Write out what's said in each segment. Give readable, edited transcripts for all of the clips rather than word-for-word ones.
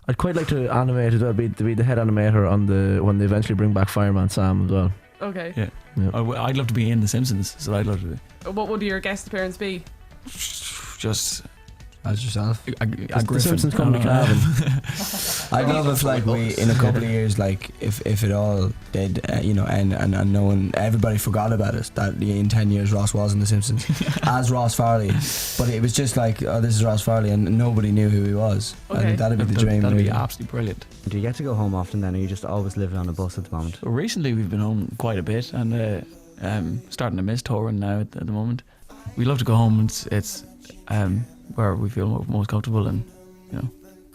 I'd quite like to animate as well. Be the head animator on when they eventually bring back Fireman Sam as well. Okay. Yeah. I'd love to be in The Simpsons. So I'd love to do. What would your guest appearance be? Just as yourself. a The Griffin. Simpsons come to Cavan. I'd love if like we in a couple of years, like if it all did and no one, everybody forgot about it, that in 10 years Ross was in The Simpsons as Ross Farley, but it was just like, oh, this is Ross Farley, and nobody knew who he was. Okay. I think that'd be the dream. That'd be really. absolutely brilliant. Do you get to go home often then, or are you just always living on a bus at the moment? So recently we've been home quite a bit, and starting to miss touring now at the moment. We love to go home. It's where we feel most comfortable, and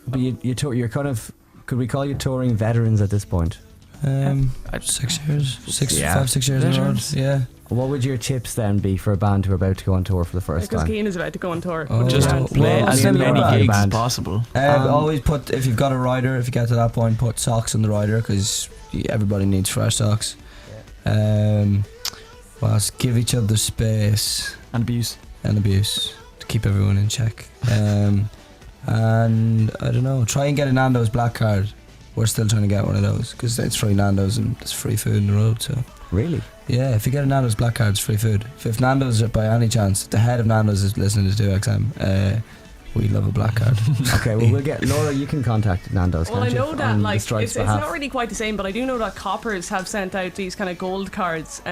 But you're kind of, could we call you touring veterans at this point? 6 years, 6 Yeah. 5-6 years on the road. Veterans. Yeah. What would your tips then be for a band who are about to go on tour for the first Because time? Keane is about to go on tour. Oh. just Yeah. play Well, as send me many around. gigs as Band. possible. Always put, if you've got a rider, if you get to that point, put socks on the rider, because everybody needs fresh socks. Well, give each other space And abuse. and abuse to keep everyone in check. And I don't know, try and get a Nando's black card. We're still trying to get one of those because it's free Nando's and there's free food in the road. So Really? yeah, if you get a Nando's black card, it's free food. If Nando's, by any chance, the head of Nando's is listening to 2XM, we love a black card. Okay, well, we'll get Laura. You can contact Nando's. Well, I can't you, know that on the like Strypes it's behalf. not really quite the same, but I do know that Coppers have sent out these kind of gold cards.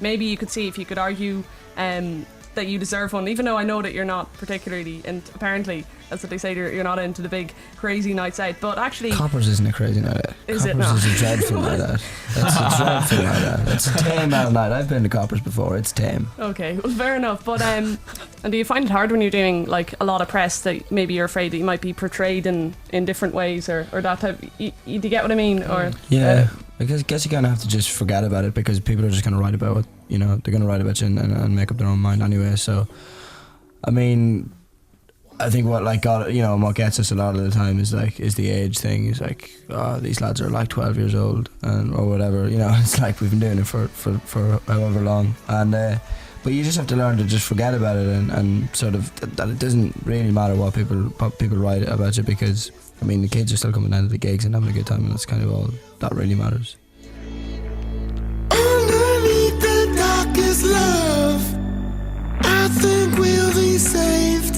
Maybe you could see if you could argue that you deserve one, even though I know that you're not particularly, and apparently that's what they say, you're not into the big crazy nights out, but actually Coppers isn't a crazy night out. Is it Coppers not? is a dreadful night out. That's a dreadful night out. It's a tame out night. I've been to Coppers before. It's tame. okay, well, fair enough. But and do you find it hard when you're doing like a lot of press that maybe you're afraid that you might be portrayed in different ways or that type? Do you get what I mean? Or Yeah, I guess you kind of have to just forget about it, because people are just going to write about what, they're going to write about you and make up their own mind anyway. So, I mean, I think what what gets us a lot of the time is the age thing. Is like, oh, these lads are like 12 years old or whatever. It's like we've been doing it for however long, and but you just have to learn to just forget about it and sort of that it doesn't really matter what people write about you, because I mean the kids are still coming down to the gigs and having a good time, and that's kind of all that really matters. Underneath the darkest love, I think we'll be saved.